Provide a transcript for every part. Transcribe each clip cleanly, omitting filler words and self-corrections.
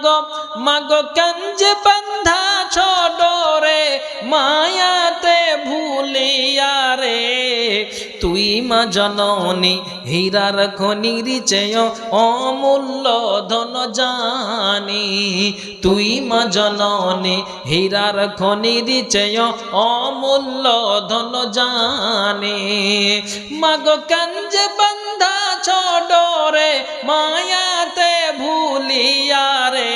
মাগো মাগো কাঞ্জে বান্ধা ছডরে মায়াতে ভুলিয়া রে তুই মা জননী হীরার খনির চেয় অমূল্য ধন জানি তুই মা জননী হীরার খনির চেয় অমূল্য ধন জানি মাগো কাঞ্জে বান্ধা ছডরে মায়াতে ভুলিয়া রে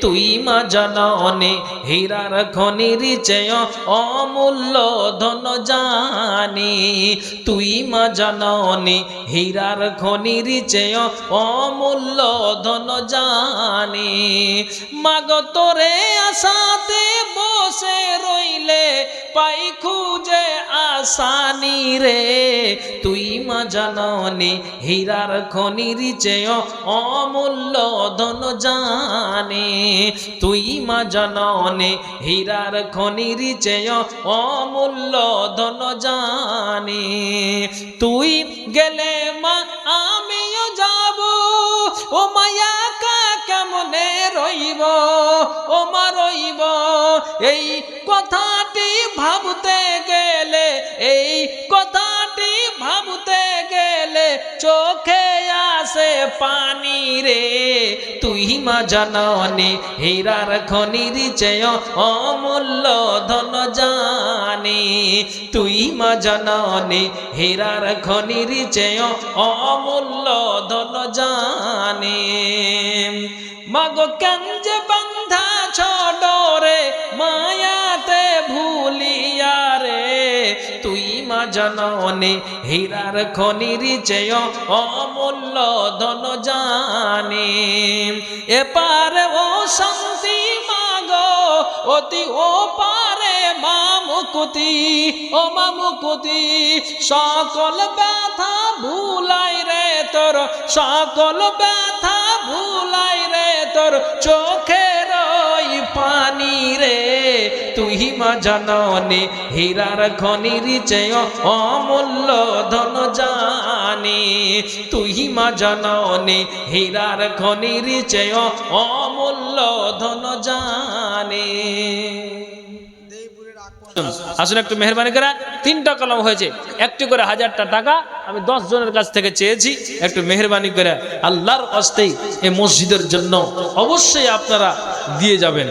তুই মা জননী হীরার খনির চেয় অমূল্য ধন জানি তুই মা জননী হীরার খনির চেয় অমূল্য ধন জানি মাগো তোরে আশাতে বসে রইলে পাই খুঁজে আসানি রে তুই মা জননী হীরার খনির চেয় অমূল্য ধন জানি তুই মা জননী হীরার খনির চেয় অমূল্য ধন জানি তুই গেলে মা আমিও যাব ও মায়া কেমনে রইব ও মা রইব এই কথাটি ভাবতে গেলে এই কথাটি ভাবতে গেলে চোখে আসে পানি রে তুই মা জননী হীরার খনির চেয় অমূল্য ধন জানি তুই মা জননী হীরার খনির চেয় অমূল্য ধন জানি মাগো কাঞ্জে বান্ধা ছডরে মায়াতে ভুলিয়া রে তুই মা জননী হীরার খনির চেয় অমূল্য ধন জানি এপারে ও শান্তি মাগো অতি ও পারে মামুকুতি ও মামুকুতি সকল ব্যথা ভুলাই রে তোর সকল ব্যথা ভুলাই রে তোর চোখের পানি রে তুই মা জননী হীরার খনির চেয় অমূল্য ধন জানি তুই মা জননী হীরার খনির চেয় অমূল্য ধন জানি আসুন একটু মেহরবানি করে 3টা কলম হয়েছে একটু করে 1000টা টাকা আমি 10 জনের কাছ থেকে চেয়েছি একটু মেহরবানি করে আল্লাহর ওয়াস্তেই এই মসজিদের জন্য অবশ্যই আপনারা দিয়ে যাবেন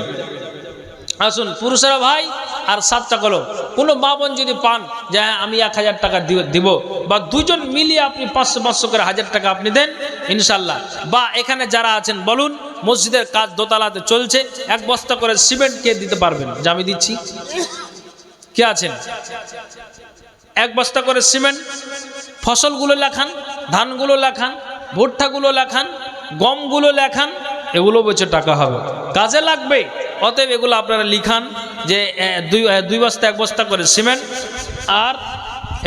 আসুন পুরুষেরা ভাই আর 7টা কলম কোনো মা বোন যদি পান যে আমি 1000 টাকা দিব বা দুজন মিলিয়ে আপনি 500 করে 1000 টাকা আপনি দেন ইনশাআল্লাহ বা এখানে যারা আছেন বলুন মসজিদের কাজ দোতলাতে চলছে 1 বস্তা করে সিমেন্ট কে দিতে পারবেন যে আমি দিচ্ছি কে আছেন 1 বস্তা করে সিমেন্ট ফসলগুলো লেখান ধানগুলো লেখান ভুট্টাগুলো লেখান গমগুলো লেখান এগুলো বলছে টাকা হবে কাজে লাগবে অতএব এগুলো আপনারা লিখান যে 2 বস্তা 1 বস্তা করে সিমেন্ট আর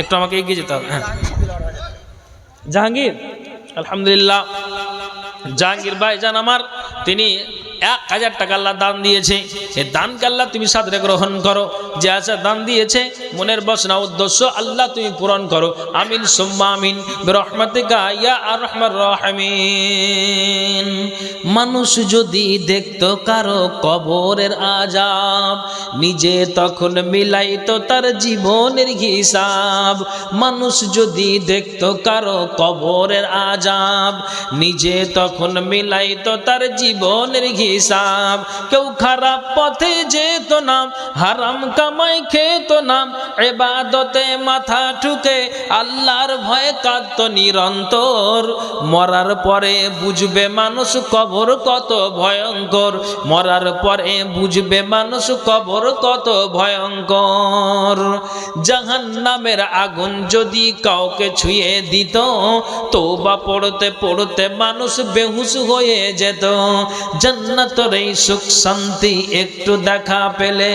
একটু আমাকে এগিয়ে যেতে হবে হ্যাঁ জাহাঙ্গীর আলহামদুলিল্লাহ জাহাঙ্গীর ভাই জান আমার তিনি 1000 টাকা আল্লাহ দান দিয়েছে এই দানকে আল্লাহ তুমি সাদরে গ্রহণ করো যে আচ্ছা দান দিয়েছে মনের বাসনা উদ্দেশ্য আল্লাহ তুমি পূরণ করো আমিন সুম্মা আমিন বিরহমাতিকা ইয়া আরহামার রাহিমিন মানুষ যদি দেখতো কারো কবরের আযাব নিজে তখন মিলাইতো তার জীবনের হিসাব মানুষ যদি দেখতো কারো কবরের আযাব নিজে তখন মিলাইতো তার জীবনের হিসাব কেউ খারাপ পথে যেত না হারাম কামাই খেত না ইবাদতে মাথা ঠুকে আল্লাহর ভয়ে কাঁদতো নিরন্তর মরার পরে বুঝবে মানুষ কবর কত ভয়ঙ্কর মরার পরে বুঝবে মানুষ কবর কত ভয়ঙ্কর জাহান্নামের আগুন যদি কাউকে ছুঁয়ে দিত তওবা পড়তে পড়তে মানুষ বেহুশ হয়ে যেত জান্নাতের এই সুখ শান্তি একটু দেখা পেলে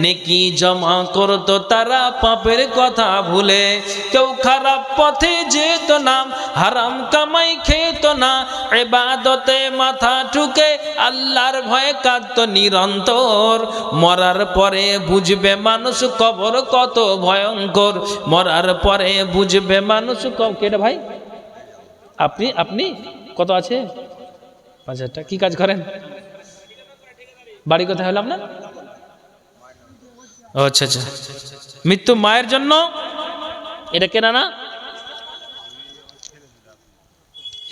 নেকি জমা করতো তারা পাপের কথা ভুলে কেউ খারাপ পথে যেত না হারাম কামাই খেত না ইবাদতে মাথা ঠুকে আল্লাহর ভয়ে কাঁদতো নিরন্তর মরার পরে বুঝবে মানুষ কবর কত ভয়ঙ্কর মরার পরে বুঝবে মানুষ কেটে ভাই আপনি কত আছে 5000 টাকা কি কাজ করেন বাড়ি কোথায় হলো আপনার? ও আচ্ছা আচ্ছা, মৃত্যু মায়ের জন্য এটা কেনা না?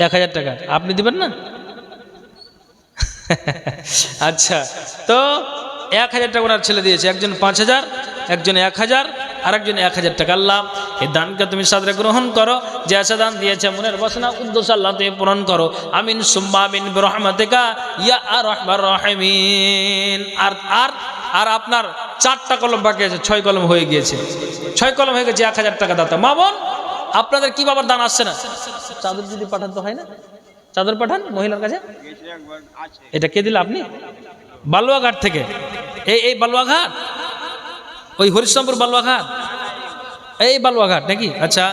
1000 টাকা আপনি দিবেন না? আচ্ছা, তো 1000 টাকা ওনার ছেলে দিয়েছে, একজন 5000, একজন 1000, আর একজন 1000 টাকা। আল্লাহ এই দানকে তুমি সাদরে গ্রহণ করো, যে আশা দান দিয়েছে মনের বাসনা উদ্দেশ্য আল্লাহ তুমি পূরণ করো, আমিন সুম্মা আমিন বিরহমাতিকা ইয়া আরহামার রাহিমিন। আর আর আর আপনার 4টা কলম বাকি আছে, 6 কলম হয়ে গিয়েছে, 6 কলম হয়ে গেছে, 1000 টাকা দাতা। মা বোন আপনাদের কি বাবার দান আসছে না? চাদর যদি পাঠান তো হয় না? চাদর পাঠান মহিলার কাছে। এটা কে দিল আপনি? বালুয়াঘাট থেকে? এই বালুয়াঘাট, ওই হরিশ্চন্দ্রপুর বালুয়াঘাট, এই বালুয়াঘাট নাকি? আচ্ছা,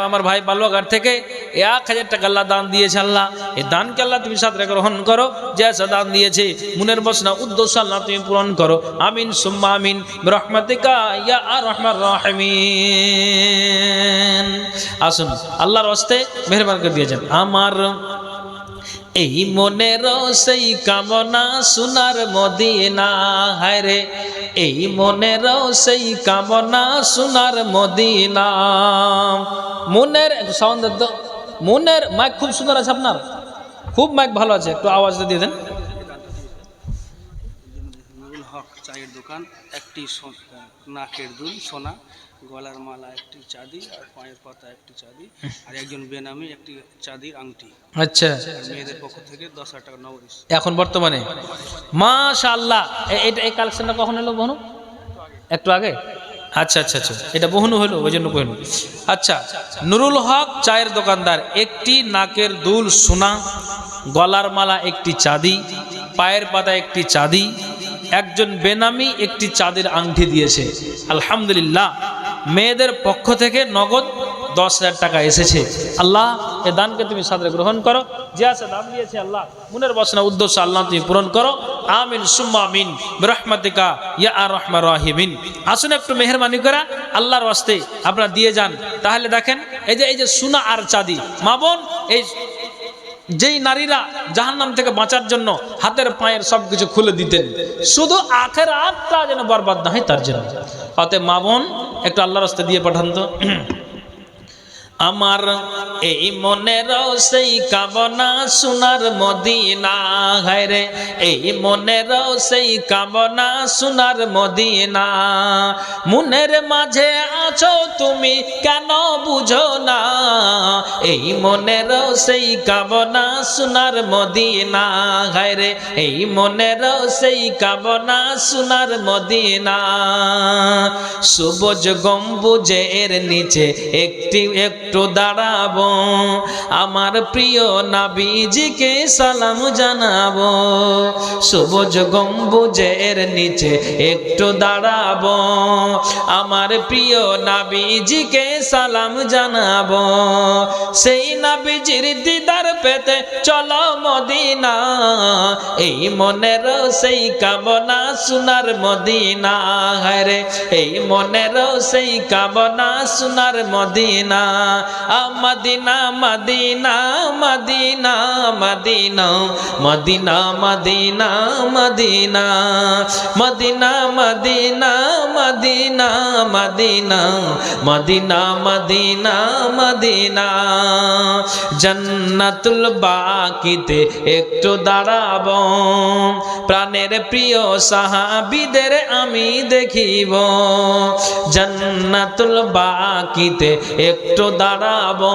আমার ভাই বালুয়াঘাট থেকে 1000 টাকা আল্লাহ দান দিয়েছে। আল্লাহ এই দানকে আল্লাহ তুমি সাদরে গ্রহণ করো, যে দান দিয়েছে মনের বাসনা উদ্দেশ্য আল্লাহ তুমি পূরণ করো, আমিন সুম্মা আমিন বিরহমাতিকা ইয়া আরহামার রাহিমিন। আসুন আল্লাহর হস্তে মেহেরবান করে দিয়েছেন। আমার এই মনের সেই কামনা সোনার মদিনা, হায় রে এই মনের সেই কামনা সোনার মদিনা। মনের সাউন্ড তো, মনের মাইক খুব সুন্দর আছে আপনার, খুব মাইক ভালো আছে, একটু আওয়াজটা দিয়ে দেন। নুরুল হক চায়ের দোকান, একটি নাকের দুল সোনা, গলার মালা একটি চাঁদি, আর পায়ের পাতা একটি চাঁদি, আর একজন বেনামি একটি চাঁদির আংটি। আচ্ছা, মেয়েদের পক্ষ থেকে 10,000 টাকা নগদ এখন বর্তমানে। মাশাআল্লাহ, এই কালেকশনটা কখন এলো বহনু? একটু আগে। আচ্ছা আচ্ছা আচ্ছা, এটা বহনু হলো, ওই জন্য বহনু। আচ্ছা, নুরুল হক চায়ের দোকানদার একটি নাকের দুল সোনা, গলার মালা একটি চাঁদি, পায়ের পাতা একটি চাঁদি, একজন বেনামি একটি চাঁদের আংটি দিয়েছে। আলহামদুলিল্লাহ, মেয়েদের পক্ষ থেকে নগদ 10,000 টাকা এসেছে। আল্লাহ এ দানকে তুমি সাদরে গ্রহণ করো, যে আছে দান দিয়েছে আল্লাহ মনের বাসনা উদ্দেশ্য আল্লাহ তুমি পূরণ করো, আমিন সুম্মা আমিন বিরহমাতিকা ইয়া আরহামার রাহিমিন। আসুন একটু মেহেরবানি করে আল্লাহর ওয়াস্তে আপনারা দিয়ে যান। তাহলে দেখেন এই যে সোনা আর চাঁদি, মা বোন, এই যেই নারীরা জাহান্নাম থেকে বাঁচার জন্য হাতের পায়ের সবকিছু খুলে দিতেন, শুধু আখিরাতটা যেন বরবাদ না হয় তার জন্য। অতএব মা বোন একটু আল্লাহর রাস্তায় দিয়ে পাঠান তো। আমার এই মনের সেই কামনা সোনার মদিনা, হায় রে এই মনের সেই কামনা সোনার মদিনা। মনের মাঝে আছো তুমি কেন বুঝো না, এই মনের সেই কামনা সোনার মদিনা, হায় রে এই মনের সেই কামনা সোনার মদিনা। সবুজ গম্বুজের নিচে একটু দাঁড়াবো, আমার প্রিয় নবীজিকে সালাম জানাবো। সবুজ গম্বুজের নিচে একটু দাঁড়াবো, আমার প্রিয় নবীজিকে সালাম জানাবো। সেই নবীজির দিদার পেতে চলো মদিনা, এই মনের সেই কামনা সোনার মদিনা, হায় রে এই মনের সেই কামনা সোনার Medina. Medina Medina Medina Medina Medina Medina Medina Medina Medina Medina Medina Medina Medina Medina. Jannatul বাকিতে একটু দাঁড়াবো, প্রাণের প্রিয় সাহাবীদের আমি দেখিব। জান্নাতুল বাকিতে একটু দাঁড়াবো,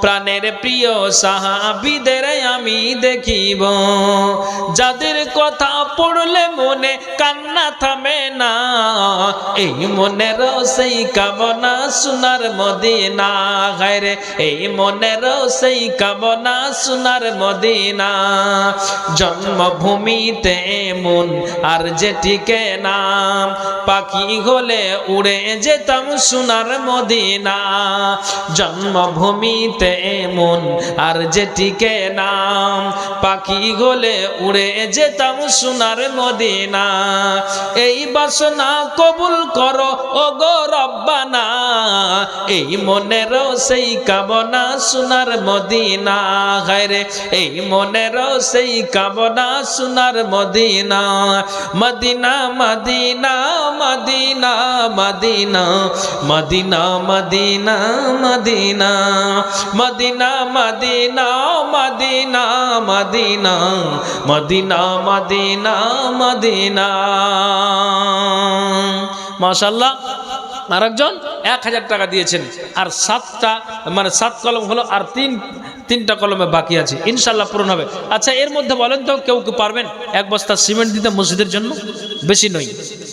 প্রাণের প্রিয় সাহাবীদের আমি দেখিব। যাদের কথা পড়লে মনে কান্না থামে না, এই মনের সেই কামনা সোনার মদিনা, হায় রে এই মনের সেই কামনা সোনার মদিনা। জন্মভূমিতে মন আর যেটিকে নাম, পাখি হলে উড়ে যেতাম সোনার মদিনা। জন্মভূমিতে এমন আর যেটিকে নাম, পাখি গলে উড়ে যেতাম সোনার মদিনা। এই বাসনা কবুল করো ও গো রব্বানা, এই মনেরও সেই কামনা সোনার মদিনা। হায়রে এই মনেরও সেই কামনা সোনার Medina. Medina Medina Medina Medina Medina Medina Medina Medina Medina Medina Medina Medina Medina Madina. মাশাআল্লাহ। আরেকজন 1000 টাকা দিয়েছেন, আর 7 কলম হলো, আর তিনটা কলমে বাকি আছে, ইনশাল্লাহ পূরণ হবে। আচ্ছা, এর মধ্যে বলেন তো কেউ পারবেন 1 বস্তা সিমেন্ট দিতে মসজিদের জন্য? বেশি নই,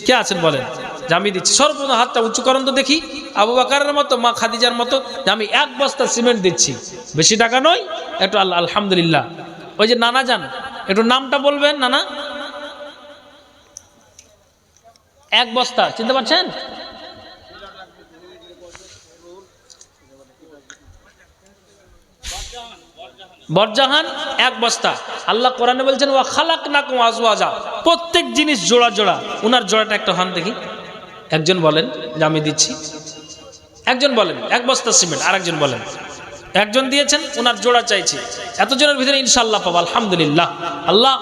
কে আছেন বলেন? যে আমি দিচ্ছি। সর্বপ্রথম হাতটা উঁচু করেন তো দেখি, আবু বকরের মতো, মা খাদিজার মতো, যে আমি 1 বস্তা সিমেন্ট দিচ্ছি, বেশি টাকা নয়, একটু আলহামদুলিল্লাহ। ওই যে নানা যান, একটু নামটা বলবেন। নানা, 1 বস্তা চিনতে পারছেন? বরজাহান 1 বস্তা। আল্লাহ কোরআনে বলছেন ওয়া খালাকনাকুম আজওয়াজা, প্রত্যেক জিনিস জোড়া জোড়া। উনার জোড়াটা একটা হান দেখি। একজন বলেন যে আমি দিচ্ছি। একজন বলেন 1 বস্তা সিমেন্ট। আরেকজন বলেন, একজন দিয়েছেন, উনার জোড়া চাইছি। এতজনের ভিতরে ইনশাআল্লাহ পাবো, আলহামদুলিল্লাহ। আল্লাহ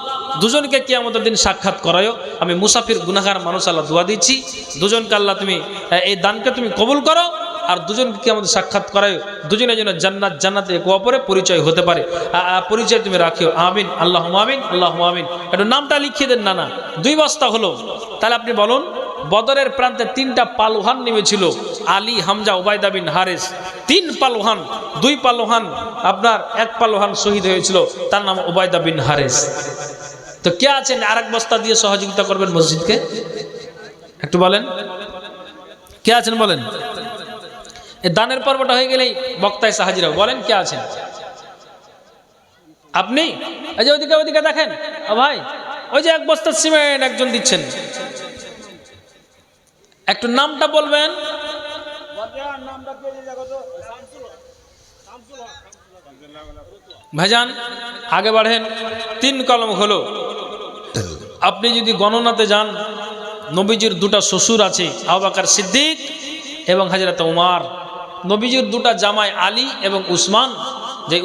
দুজনকে কিয়ামতের দিন সাক্ষাৎ করায়ও। আমি মুসাফির গুনাহগার মানুষ, আল্লাহ দোয়া দিচ্ছি, দুজনকে আল্লাহ তুমি এই দানকে তুমি কবুল করো, আর দুজনকে কিয়ামতে সাক্ষাৎ করায়, দুজনের জন্য জান্নাতে একে অপরে পরিচয় হতে পারে, পরিচয় তুমি রাখিও। আমিন, আল্লাহুম্মা আমিন, আল্লাহুম্মা আমিন। একটু নামটা লিখিয়ে দেন। না 2 বস্তা হলো। তাহলে আপনি বলুন, বদরের প্রান্তে 3টা পালোহান নেমেছিল, আলী, হামজা, উবাইদা বিন হারিস। 3 পালোহান, 2 পালোহান আপনার 1 পালোহান শহীদ হয়েছিল, তার নাম উবাইদা বিন হারিস। তো কে আছেন 1 বস্তা দিয়ে সহযোগিতা করবেন মসজিদকে? একটু বলেন, কে আছেন বলেন? এই দানের পর্বটা হয়ে গেলেই বক্তায় সাহাজিরা বলেন কে আছেন? আপনি? এই যে ওইদিকে দেখেন, ও ভাই, ওই যে 1 বস্তা সিমেন্ট একজন দিচ্ছেন, একটু নামটা বলবেন। ভাইজান আগে বাড়েন। 3 কলম হলো। আপনি যদি গণনাতে যান, নবীজির 2টা শ্বশুর আছে, আবু বকর সিদ্দিক এবং হযরত উমর। নবীজির 2টা জামাই আলী এবং উসমান, যে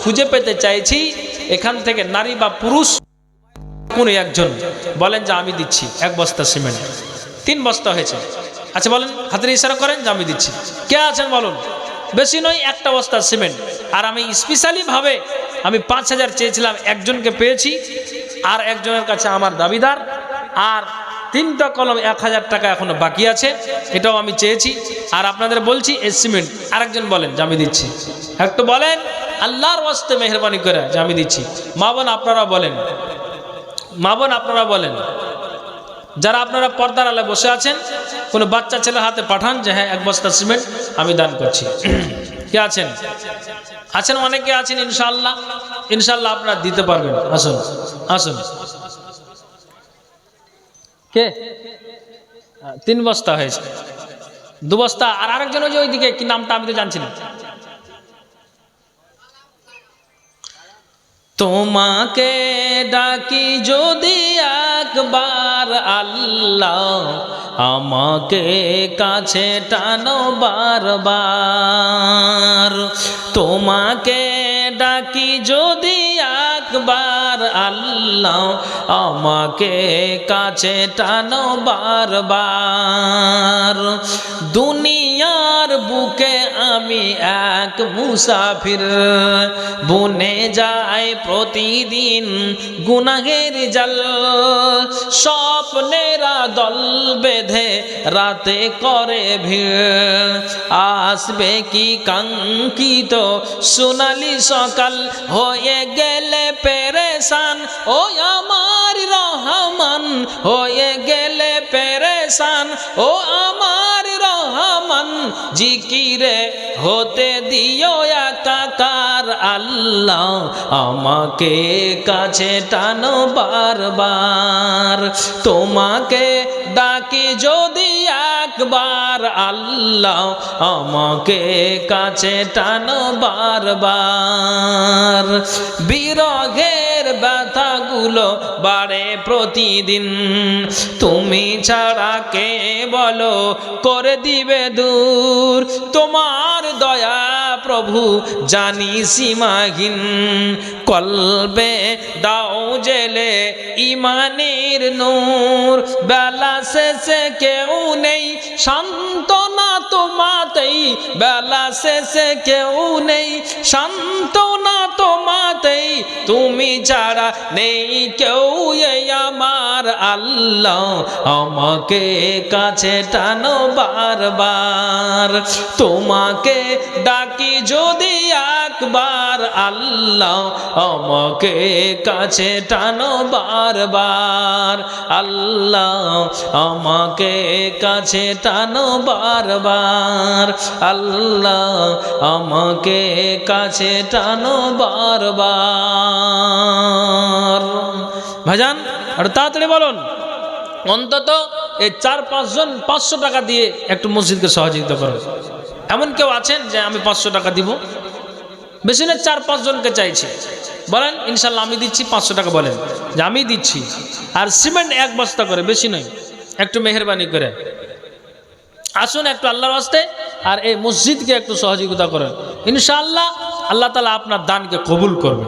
খুঁজে পেতে চাইছি এখান থেকে, নারী বা পুরুষ কোন একজন বলেন যে আমি দিচ্ছি 1 বস্তা সিমেন্ট। 3 বস্তা হয়েছে। আচ্ছা বলেন, হাতের ইশারা করেন যে আমি দিচ্ছি। কে আছেন বলুন? বেশি নয়, 1 বস্তা সিমেন্ট। আর আমি স্পেশালি ভাবে আমি 5000 চেয়েছিলাম, একজনকে পেয়েছি, আর একজনের কাছে আমার দাবিদার, আর 3টা কলম 1000 টাকা এখনো বাকি আছে, এটাও আমি চেয়েছি। আর আপনাদের বলছি এই সিমেন্ট। আরেকজন বলেন যে আমি দিচ্ছি। একটু বলেন আল্লাহর ওয়াস্তে মেহরবানি করে যে আমি দিচ্ছি। মা বোন আপনারা বলেন, মা বোন আপনারা বলেন। যারা আপনারা পর্দার আলে বসে আছেন, কোনো বাচ্চা ছেলের হাতে পাঠান যে হ্যাঁ 1 বস্তা সিমেন্ট আমি দান করছি। কে আছেন? আছেন, অনেকে আছেন। ইনশাআল্লাহ, ইনশাআল্লাহ আপনারা দিতে পারবেন। আসুন, আসুন। কে? 3 বস্তা হয়েছে, 2 বস্তা। আর আরেকজন ওই যে ওইদিকে, কি নামটা আমি তো জানছি না। তোমাকে ডাকি যদি একবার আল্লাহ, আমাকে কাছে টানো বারবার। তোমাকে ডাকি যদি একবার আল্লাহ, আমাকে কাছে টানো বারবার। দুনিয়ার বুকে আমি এক মুসাফির, বনে যাই প্রতিদিন গুনাহের জাল। স্বপ্নেরা দল বেঁধে রাতে করে ভিড়, আসবে কি কাঙ্ক্ষিত সোনালি সকাল। হয়ে গেলে পেরেশান ও আমার রহমান, হয়ে গেলে পেরেশান ও আমার রহমান। জিকিরে হতে দিও একাকার আল্লাহ আমাকে কাছে টানো বারবার তোমাকে ডাকি যদি একবার আল্লাহ আমাকে কাছে টানো বারবার বিরহের ব্যথাগুলো বাড়ে প্রতিদিন তুমি ছাড়া কে বলো করে দিবে দূর তোমার দয়া প্রভু জানি সীমাহীন কলবে দাও জেলে ইমানের নূর বেলা শেষে কেউ নেই সান্ত্বনা তোমাতেই বেলা শেষে কেউ নেই সান্ত্বনা তোমাতেই তুমি ছাড়া নেই কেউ এই আমার আল্লাহ আমাকে কাছে টানো বারবার তোমাকে ডাকি যদি একবার আল্লাহ আমাকে কাছে টানো বারবার আল্লাহ আমাকে কাছে টানো বারবার আল্লাহ আমাকে কাছে টানো বারবার ভাইজান আর তাড়াতাড়ি বলুন অন্তত এই 4-5 জন 500 টাকা দিয়ে একটু মসজিদকে সহযোগিতা করুন এমন কেউ আছেন যে আমি 500 টাকা দিব বেশি না 4-5 জনকে চাইছি বলেন ইনশাল্লাহ আমি দিচ্ছি 500 টাকা বলেন যে আমি দিচ্ছি আর সিমেন্ট 1 বস্তা করে বেশি নয় একটু মেহেরবানি করে আসুন একটু আল্লাহর ওয়াস্তে আর এই মসজিদকে একটু সহযোগিতা করেন ইনশাআল্লাহ আল্লাহ তাআলা আপনার দানকে কবুল করবে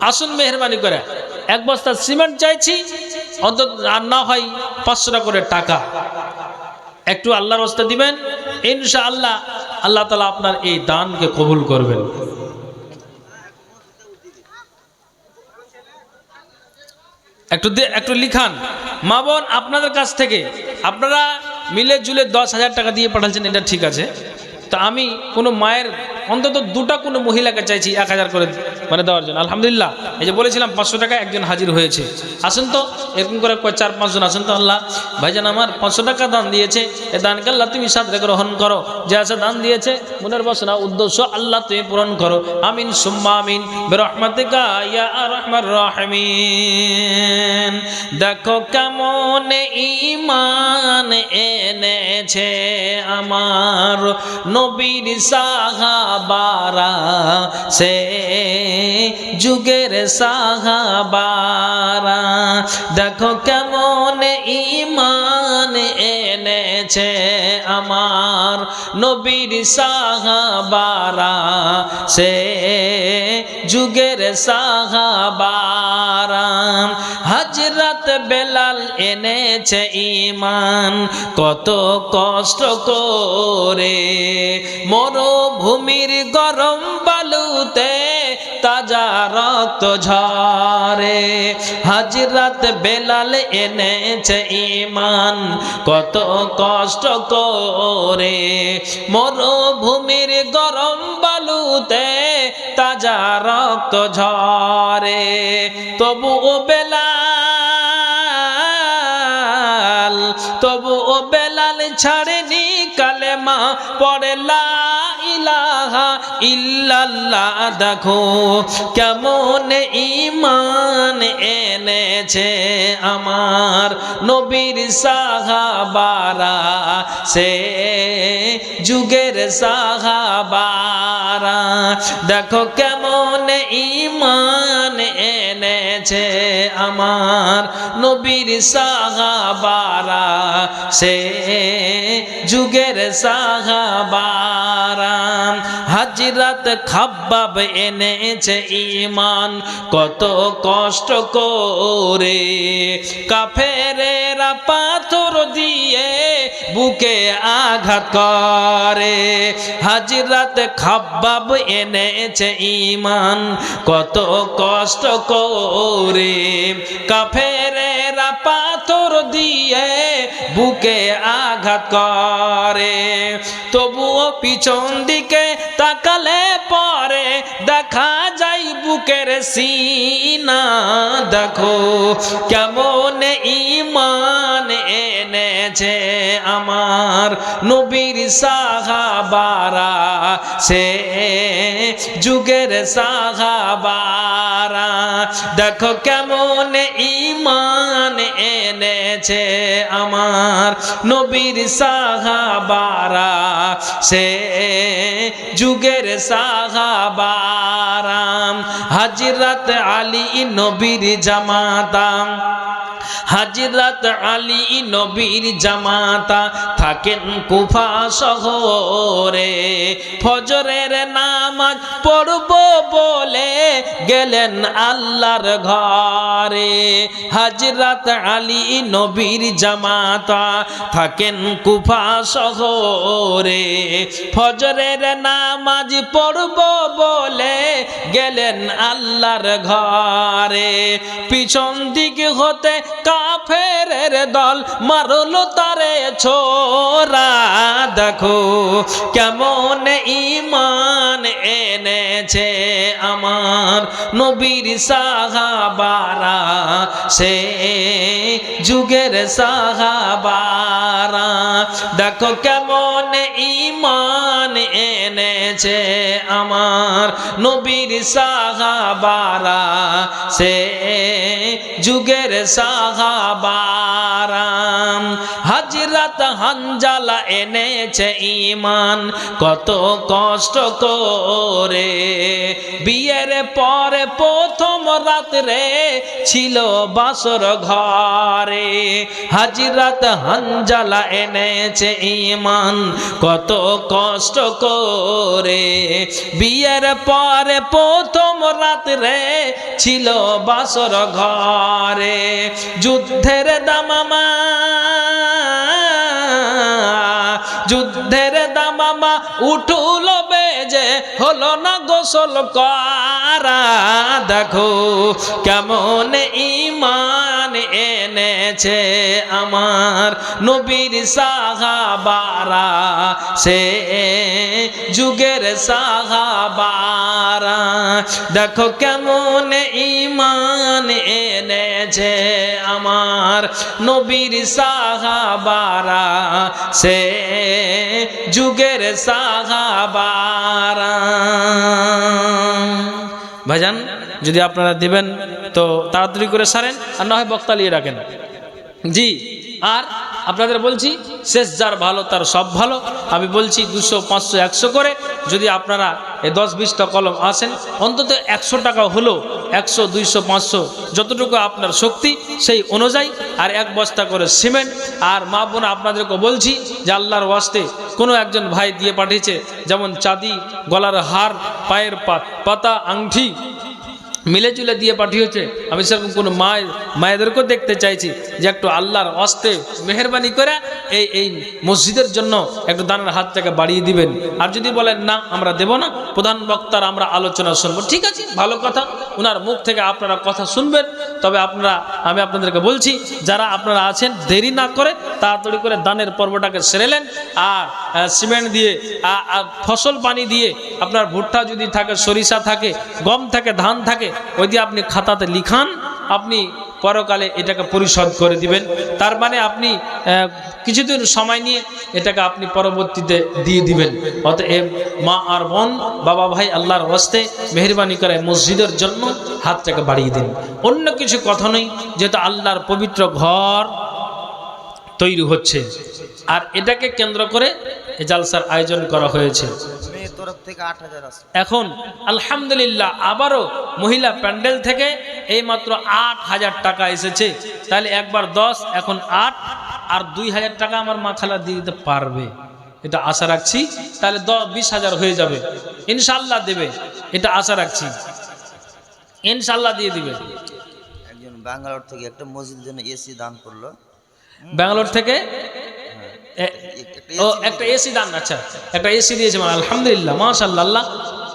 আসুন মেহেরবানি করে 1 বস্তা সিমেন্ট চাইছি অন্তত আর না হয় 500 টাকা করে টাকা একটু আল্লাহর ওয়াস্তে দিবেন ইনশাআল্লাহ আল্লাহ তাআলা আপনার এই দানকে কবুল করবেন একটু লিখান মা বোন আপনাদের কাছ থেকে আপনারা মিলে জুলে 10,000 টাকা দিয়ে পাঠাচ্ছেন এটা ঠিক আছে তা আমি কোনো মায়ের অন্তত 2টা কোনো মহিলাকে চাইছি 1000 করে মানে দেওয়ার জন্য আলহামদুলিল্লাহ এই যে বলেছিলাম 500 টাকা একজন হাজির হয়েছে আসুন তো এরকম করে 4-5 জন আসুন তো আল্লাহ ভাইজান আমার 500 টাকা দান দিয়েছে এই দানকে আল্লাহ তুমি সাদরে গ্রহণ করো যে আছে দান দিয়েছে মনের বাসনা উদ্দেশ্য আল্লাহ তুমি পূরণ করো আমিন সুম্মা আমিন বিরহমাতিকা ইয়া আরহামার রাহিমিন দেখো কেমন ঈমান এনেছে আমার নবীর সাহাবারা সে যুগের সাহাবারা দেখো কেমন ঈমান এনেছে আমার নবীর সাহাবারা সে যুগের সাহাবারা হযরত বেলাল এনেছে ঈমান কত কষ্ট করে মরুভূমির গরম বালুতে তাজা রক্ত ঝরে হযরত বেলাল এনেছে ঈমান কত কষ্ট করে মরুভূমির গরম বালুতে তাজা রক্ত ঝরে তবু ও বেলাল ছাড়েনি কালেমা পড়ে লা ইলাহা ইল্লাল্লাহ দেখো কেমন ঈমান এনেছে আমার নবীর সাহাবারা সে যুগের সাহাবারা দেখো কেমন ঈমান এনেছে আমার নবীর সাহাবারা সে যুগের সাহাবারা হযরত খাব্বাব এনেছে ঈমান কত কষ্ট করে কাফেরেরা পাথর দিয়ে বুকে আঘাত করে হযরত খাব্বাব এনেছে ঈমান কত কষ্ট করে কাফেরেরা পাথর দিয়ে বুকে আঘাত করে তবুও পিছন দিকে তাকালে পরে দেখা যায় বুকের সিনা দেখো কেমন ঈমান এনেছে এনেছে আমার নবীর সাহাবারা, সে যুগের সাহাবারা। দেখো কেমন ঈমান এনেছে আমার নবীর সাহাবারা, সে যুগের সাহাবারা। হযরত আলী নবীর জামাতা, হযরত আলী নবীর জামাতা থাকেন কুফা শহরে। ফজরের নামাজ পড়ব বলে গেলেন আল্লাহর ঘরে। হযরত আলী নবীর জামাতা থাকেন কুফা শহরে। ফজরের নামাজ পড়ব বলে গেলেন আল্লাহর ঘরে। পিছন দিক হতে কাফেরের দল মারলো তারে ছোরা। দেখো কেমন ঈমান এনেছে আমার নবীর সাহাবারা, সে যুগের সাহাবারা। দেখো কেমন ঈমান এনেছে আমার নবীর সাহাবারা, সে যুগের সাহাবারা। হযরত হানজালা এনেছে ঈমান কত কষ্ট করে। বিয়ের পরে প্রথম রাত্রে ছিল বাসর ঘরে। হযরত হানজালা এনেছে ঈমান কত কষ্ট করে। বিয়ের পরে প্রথম রাত্রে ছিল বাসর ঘরে। যুদ্ধের দামামা, যুদ্ধের দামামা উঠল বেজে হলো না গোসল করা। দেখো কেমন ঈমান এনেছে আমার নবীর সাহাবারা, সে যুগের সাহাবারা। দেখো কেমন ঈমান এনেছে আমার নবীর সাহাবারা, সে যুগের সাহাবারা। ভাইজান যদি আপনারা দিবেন তো তাড়াতাড়ি করে সারেন, আর না হয় বক্তা নিয়ে রাখেন। জি, আর আপনাদের বলছি শেষ যার ভালো তার সব ভালো। আমি বলছি 200, 500, 100 করে যদি আপনারা এই 10-20টা কলম আসেন, অন্তত 100 টাকা হলো, 100, 200, 500 যতটুকু আপনার শক্তি সেই অনুযায়ী, আর 1 বস্তা করে সিমেন্ট। আর মা বোনা আপনাদেরকে বলছি যে আল্লাহর ওয়াস্তে কোনো একজন ভাই দিয়ে পাঠিয়েছে, যেমন চাঁদি, গলার হার, পায়ের পাতা, আংটি মিলে চুলে দিয়ে পাঠিয়েছে। আমি সেরকম কোনো মায়েদেরকেও দেখতে চাইছি যে একটু আল্লাহর ওয়াস্তে মেহেরবানি করে এই মসজিদের জন্য একটু দানের হাতটাকে বাড়িয়ে দিবেন। আর যদি বলেন না আমরা দেব না, প্রধান বক্তার আমরা আলোচনা শুনবো, ঠিক আছে, ভালো কথা, ওনার মুখ থেকে আপনারা কথা শুনবেন। তবে আমি আপনাদেরকে বলছি যারা আপনারা আছেন দেরি না করে তাড়াতাড়ি করে দানের পর্বটাকে সেরেলেন। আর সিমেন্ট দিয়ে ফসল পানি দিয়ে আপনার ভুট্টা যদি থাকে, সরিষা থাকে, গম থাকে, ধান থাকে, ওই দিয়ে আপনি খাতাতে লিখান, আপনি পরকালে এটাকে পরিশোধ করে দিবেন। তার মানে আপনি কিছুদিন সময় নিয়ে এটাকে আপনি পরবর্তীতে দিয়ে দিবেন। অতএব মা আর বোন, বাবা ভাই, আল্লাহর ওয়াস্তে মেহেরবানি করে মসজিদের জন্য হাতটাকে বাড়িয়ে দিন। অন্য কিছু কথা নেই, যেহেতু আল্লাহর পবিত্র ঘর তৈরি হচ্ছে, আর এটাকে কেন্দ্র করে এই জালসার আয়োজন করা হয়েছে। এখন আলহামদুলিল্লাহ আবারও মহিলা প্যান্ডেল থেকে এইমাত্র 8000 টাকা এসেছে। তাহলে একবার 10, এখন 8, আর 2000 টাকা আমার মা খালা দিয়ে দিতে পারবে, এটা আশা রাখছি। তাহলে 20,000 হয়ে যাবে, ইনশাল্লাহ দেবে, এটা আশা রাখছি, ইনশাল্লাহ দিয়ে দিবে। একজন ব্যাঙ্গালোর থেকে একটা মসজিদের জন্য এসি দান করলো। ব্যাঙ্গালোর থেকে একটা এসি দান, আচ্ছা একটা এসি দিয়েছে, আলহামদুলিল্লাহ, মাশাআল্লাহ। আল্লাহ,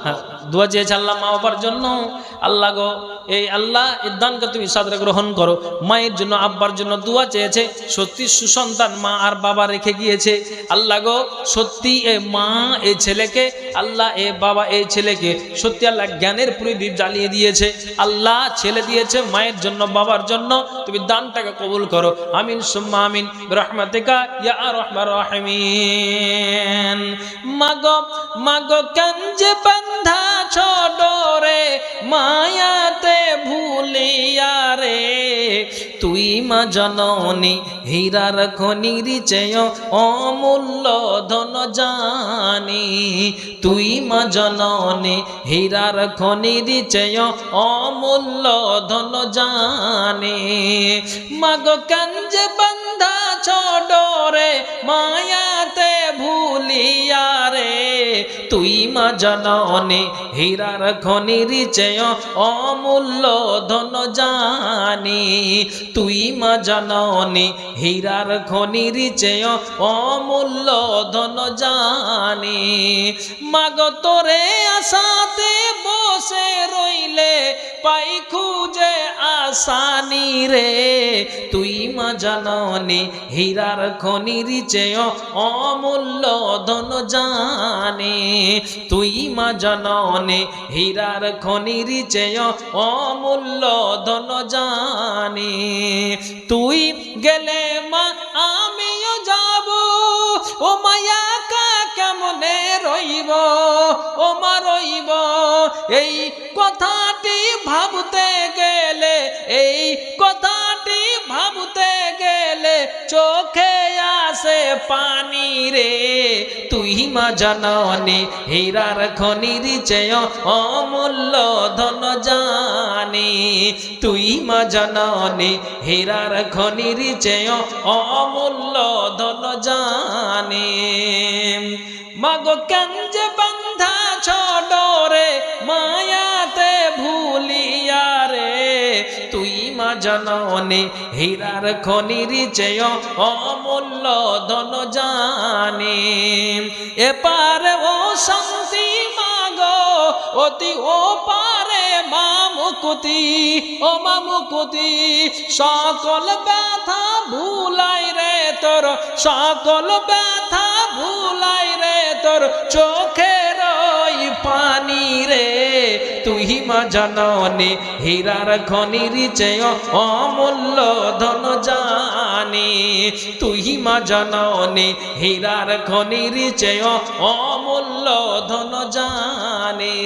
হ্যাঁ, দোয়া চেয়েছে আল্লাহ মা বাবার জন্য, আল্লাহ গো এই আল্লাহ এই দানকে তুমি সাদরে গ্রহণ করো। মায়ের জন্য আব্বার জন্য দোয়া চেয়েছে, সত্যি সুসন্তান মা আর বাবা রেখে গিয়েছে। আল্লাহ গো সত্যি এ মা এই ছেলেকে, আল্লাহ এ বাবা এই ছেলেকে সত্যি আল্লাহ জ্ঞানের প্রদীপ জ্বালিয়ে দিয়েছে। আল্লাহ ছেলে দিয়েছে মায়ের জন্য বাবার জন্য, তুমি দানটাকে কবুল করো। আমিন সুম্মা আমিন বিরহমাতিকা ইয়া আরহামার রাহিমিন। মাগো মাগো কাঞ্জে বান্ধা ছডরে মায়াতে ভুলিয়া রে, তুই মা জননী হীরার খনির চেয় অমূল্য ধন জানি, তুই মা জননী হীরার খনির চেয় অমূল্য ধন জানি। মাগো কাঞ্জে বান্ধা ছডরে মায়াতে ভুলিয়া রে, তুই মা জননী হীরার খনির চেয় অমূল্য ধন জানি, তুই মা জননী হীরার খনির চেয় অমূল্য ধন জানি। মাগো তোরে আশাতে বসে রইলে পাই খুঁজে আসানি রে, তুই মা জননী হীরার খনির চেয় অমূল্য ধন জানি, তুই মা জননী হীরার খনির চেয় অমূল্য ধন জানি। তুই গেলে মা আমিও যাব, ও মায়া কা কেমনে রইব, ও মা রইব। এই কথাটি ভাবতে গেলে, এই কথাটি ভাবতে গেলে চোখে আসে পানি রে, তুই মা জননী হীরার খনির চেয় অমূল্য ধন জানি, তুই মা জননী হীরার খনির চেয় অমূল্য ধন জানি। মাগো কাঞ্জে বান্ধা ছডরে মায়াতে ভুলিয়া রে, তুই মা জননী হীরার খনির চেয় অমূল্য ধন জানি। এপারে ও শান্তি মাগো অতি ও পারে মা মুকুতি, ও মা মুকুতি। সকল ব্যথা ভুলাই রে তোর, সকল ব্যথা ভুলাই রে তোর চোখের ওই পানি রে, তুই মা জননী হীরার খনির চেয় অমূল্য ধন জানি, তুই মা জননী হীরার খনির চেয় অমূল্য ধন জানি।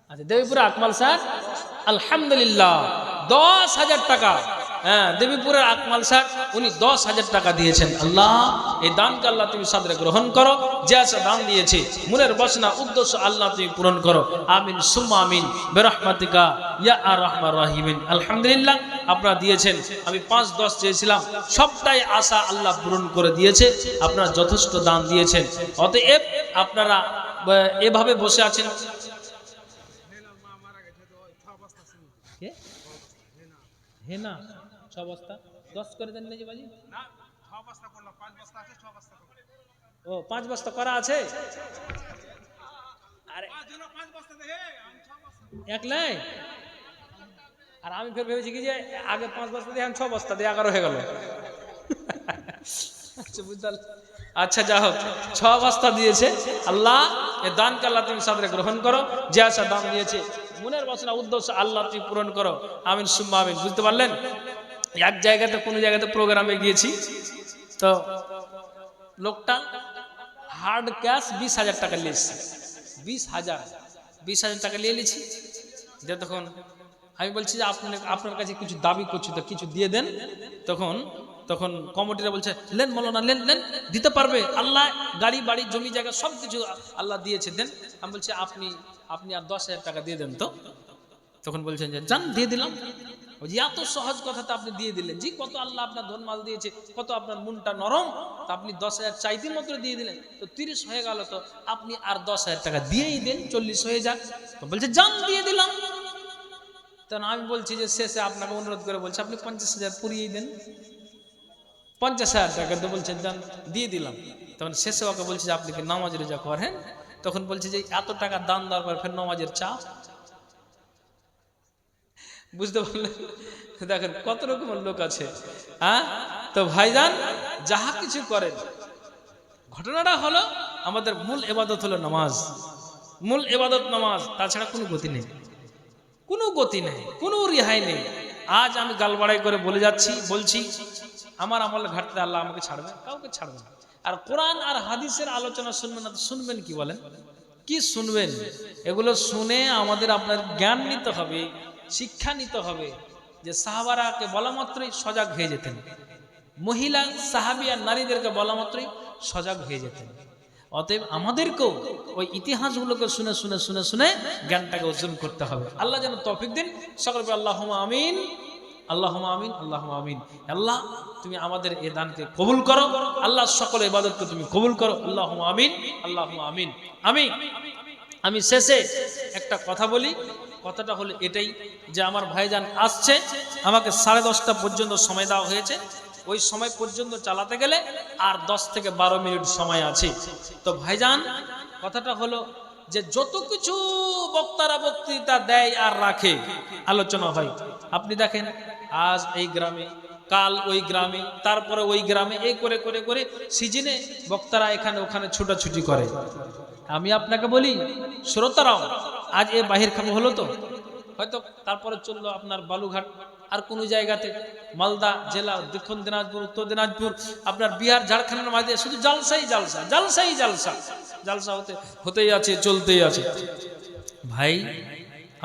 আচ্ছা দেবীপুরে আকমাল স্যার আলহামদুলিল্লাহ 10,000 টাকা, হ্যাঁ দেবীপুরের আকমাল স্যার উনি 10,000 টাকা দিয়েছেন। আল্লাহ এই দানকে আল্লাহ তুমি সাদরে গ্রহণ করো, যে আসা দান দিয়েছে মনের বাসনা উদ্দেশ্য আল্লাহ তুমি পূরণ করো। আমিন সুম্মা আমিন বিরহমাতিকা ইয়া আরহামার রাহিমিন। আলহামদুলিল্লাহ আপনারা দিয়েছেন, আমি 5-10 চেয়েছিলাম, সবটাই আশা আল্লাহ পূরণ করে দিয়েছে। আপনারা যথেষ্ট দান দিয়েছেন, অতএব আপনারা এভাবে বসে আছেন। হে না 6 বস্তা 10 করে দেন নাকি বাজি? না 6 বস্তা করলাম, 5 বস্তা আছে, 6 বস্তা করব। ও 5 বস্তা করা আছে। আরে 5 বস্তা দে, আমি 6 বস্তা একলাই। আর আমি ফের ভেবেছি কি যে আগে 5 বস্তা দিয়ে এখন 6 বস্তা দিয়ে 11 হয়ে গেল। আচ্ছা বুঝতে, আচ্ছা যা হোক 6 বস্তা দিয়েছে। আল্লাহ এই দানকে আল্লাহ তুমি সাদরে গ্রহণ করো, যে আশা দান দিয়েছে মনের বাসনা উদ্দেশ্য আল্লাহ তুমি পূরণ করো। আমিন সুম্মা আমিন। বুঝতে পারলেন? এক জায়গাতে কোনো জায়গাতে প্রোগ্রামে গিয়েছি, তো লোকটা হার্ড ক্যাশ 20,000 টাকা নিয়েছে। 20,000 টাকা নিয়ে নিয়েছি। যে তখন আমি বলছি যে আপনার কাছে কিছু দাবি করছি, তো কিছু দিয়ে দেন। তখন কমিটিরা বলছে লেন মৌলানা লেন লেন, দিতে পারবে, আল্লাহ গাড়ি বাড়ি জমি জায়গা সব কিছু আল্লাহ দিয়েছে, দেন। আমি বলছি আপনি আর 10,000 টাকা দিয়ে দেন তো। তখন বলছেন যে যান দিয়ে দিলাম। এত সহজ কথাটা আপনি দিয়ে দিলেন, জি কত আল্লাহ আপনার ধনমাল দিয়েছে, কত আপনার মনটা নরম, তা আপনি 10,000 চাইতে মাত্র দিয়ে দিলেন, তো 30 হয়ে গেল, তো আপনি আর 10,000 টাকা দিয়েই দেন, 40 হয়ে যাক। তো বলছে যান দিয়ে দিলাম। তখন আমি বলছি যে শেষে আপনাকে অনুরোধ করে বলছি আপনি 50,000 পুরিয়েই দেন। 50,000 টাকা তো বলছেন যান দিয়ে দিলাম। তখন শেষে ওকে বলছি যে আপনি কি নামাজ রোজা করেন? তখন বলছে যে এত টাকা দান দেওয়ার পর ফের নামাজের চাপ। বুঝতে পারলেন? দেখেন কত রকমের লোক আছে। হ্যাঁ, তো ভাইজান যাহা কিছু করেন, ঘটনাটা হলো আমাদের মূল ইবাদত হলো নামাজ, মূল ইবাদত নামাজ, তাছাড়া কোনো গতি নেই, কোনো গতি নেই, কোনো রেহাই নেই। আজ আমি গালবাড়াই করে বলছি আমার আমলের ঘাটতে আল্লাহ আমাকে ছাড়বে? কাউকে ছাড়বে না। আর কোরআন আর হাদিসের আলোচনা শুনবেন না তো শুনবেন কি বলেন? কি শুনবেন? এগুলো শুনে আমাদের আপনার জ্ঞান নিতে হবে, শিক্ষা নিতে হবে। যে সাহাবারাকে বলা মাত্রই সজাগ হয়ে যেতেন, মহিলা সাহাবী আর নারীদেরকে বলা মাত্রই সজাগ হয়ে যেতেন। অতএব আমাদেরকেও ওই ইতিহাসগুলোকে শুনে শুনে শুনে শুনে জ্ঞানটাকে অর্জন করতে হবে। আল্লাহ যেন তৌফিক দিন। সকলে আল্লাহুম্মা আমিন, আল্লাহুম্মা আমিন, আল্লাহুম্মা আমিন। আল্লাহ তুমি আমাদের এই দানকে কবুল করো, আল্লাহ সকল ইবাদতকে তুমি কবুল করো। আল্লাহুম্মা আমিন, আল্লাহুম্মা আমিন। আমি শেষে একটা কথা বলি। কথাটা হলো এটাই যে আমার ভাইজান আসছে, আমাকে 10:30 পর্যন্ত সময় দেওয়া হয়েছে। ওই সময় পর্যন্ত চালাতে গেলে আর 10 থেকে 12 মিনিট সময় আছে। তো ভাইজান কথাটা হলো যে যত কিছু বক্তারা বক্তৃতা দেয় আর রাখে, আলোচনা হয়, আপনি দেখেন আজ এই গ্রামে, কাল ওই গ্রামে, তারপরে ওই গ্রামে, এই করে করে করে সিজনে বক্তারা এখানে ওখানে ছুটাছুটি করে। আমি আপনাকে বলি শ্রোতারাও, আজ এ বাহির খাবো হলো তো হয়তো, তারপরে চললো আপনার বালুঘাট, আর কোনো জায়গাতে মালদা জেলা, দক্ষিণ দিনাজপুর, উত্তর দিনাজপুর, আপনার বিহার, ঝাড়খণ্ডের মাঝে শুধু জালসাই জালসা, জালসাই জালসা, জালসা হতেই আছে, চলতেই আছে। ভাই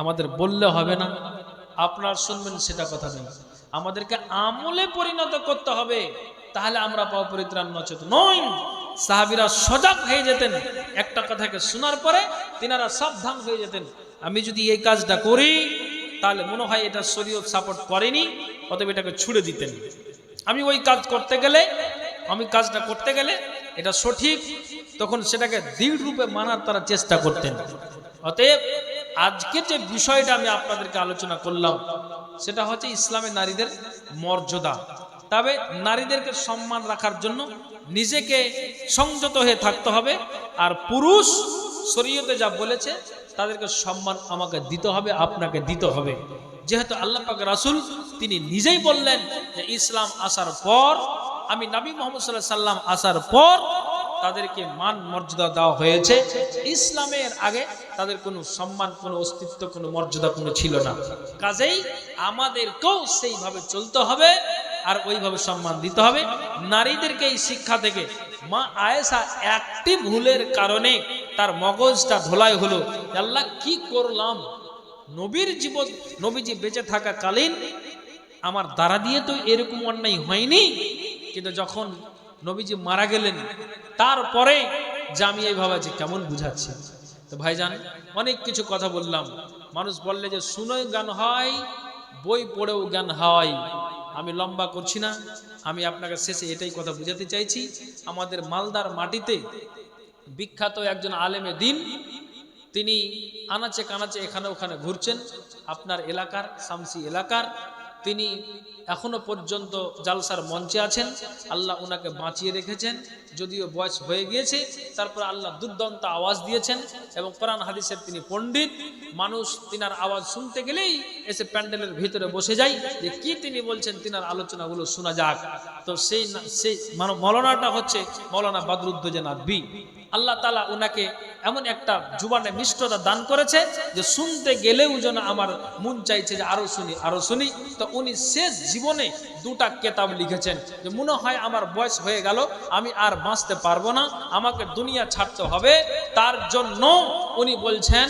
আমাদের বললে হবে না, আপনার শুনবেন সেটা কথা নেই, আমাদেরকে আমলে পরিণত করতে হবে, তাহলে আমরা পাওয়া পরিত্রাণ নচেত নই। সাহাবীরা সজাগ হয়ে যেতেন, একটা কথাকে শোনার পরে তিনারা সাবধান হয়ে যেতেন। আমি যদি এই কাজটা করি তাহলে মনে হয় এটা শরীয়ত সাপোর্ট করেনি, অতএব এটাকে ছুড়ে দিতেন। আমি ওই কাজ করতে গেলে, আমি কাজটা করতে গেলে এটা সঠিক, তখন সেটাকে দৃঢ় রূপে মানার তারা চেষ্টা করতেন। অতএব আজকে যে বিষয়টা আমি আপনাদেরকে আলোচনা করলাম সেটা হচ্ছে ইসলামে নারীদের মর্যাদা। তবে নারীদেরকে সম্মান রাখার জন্য নিজেকে সংযত হয়ে থাকতে হবে, আর পুরুষ শরীয়তে যা বলেছে তাদেরকে সম্মান আমাকে দিতে হবে, আপনাকে দিতে হবে। যেহেতু আল্লাহ পাক রাসূল তিনি নিজেই বললেন যে ইসলাম আসার পর, আমি নবী মুহাম্মদ সাল্লাল্লাহু আলাইহি সাল্লাম আসার পর তাদেরকে মান মর্যাদা দেওয়া হয়েছে। ইসলামের আগে তাদের কোনো সম্মান, কোনো অস্তিত্ব, কোনো মর্যাদা কোনো ছিল না। কাজেই আমাদেরকেও সেইভাবে চলতে হবে আর ওইভাবে সম্মান দিতে হবে। নারীদেরকে এই শিক্ষা থেকে মা আয়েশা একটি ভুলের কারণে তার মগজটা ধোলাই হলো, আল্লাহ কি করলাম, নবীর জীবন, নবীজি বেঁচে থাকাকালীন আমার দ্বারা দিয়ে তো এরকম অন্যায় হয়নি, কিন্তু যখন নবীজি মারা গেলেন তারপরে যে আমি এইভাবে যে কেমন বুঝাচ্ছি। তো ভাইজান অনেক কিছু কথা বললাম, মানুষ বললে যে শুনেও জ্ঞান হয়, বই পড়েও জ্ঞান হয়। আমি লম্বা করছি না, আমি আপনাকে শেষে এটাই কথা বুঝাতে চাইছি। আমাদের মালদার মাটিতে বিখ্যাত একজন আলেমে দ্বীন, তিনি আনাচে কানাচে এখানে ওখানে ঘুরছেন, আপনার এলাকার শামসি এলাকার। তিনি এখনো পর্যন্ত জালসার মঞ্চে আছেন, আল্লাহ ওনাকে বাঁচিয়ে রেখেছেন, যদিও বয়স হয়ে গিয়েছে, তারপর আল্লাহ দুর্দান্ত আওয়াজ দিয়েছেন এবং কোরআন হাদিসের তিনি পণ্ডিত। মানুষ তিনার আওয়াজ শুনতে গেলেই এসে প্যান্ডেলের ভিতরে বসে যায় যে কি তিনি বলছেন, তিনার আলোচনাগুলো শোনা যাক। তো সেই মৌলানাটা হচ্ছে মৌলানা বদরুদ্দোজা নদভী। আল্লাহ তাআলা ওনাকে এমন একটা জুবানে মিষ্টতা দান করেছে যে শুনতে গেলেও যেন আমার মন চাইছে যে আরো শুনি, আরো শুনি। তো উনি শেষ জীবনে 2টা কিতাব লিখেছেন যে মনে হয় আমার বয়স হয়ে গেল, আমি আর বাঁচতে পারবো না, আমাকে দুনিয়া ছাড়তে হবে। তার জন্য উনি বলছেন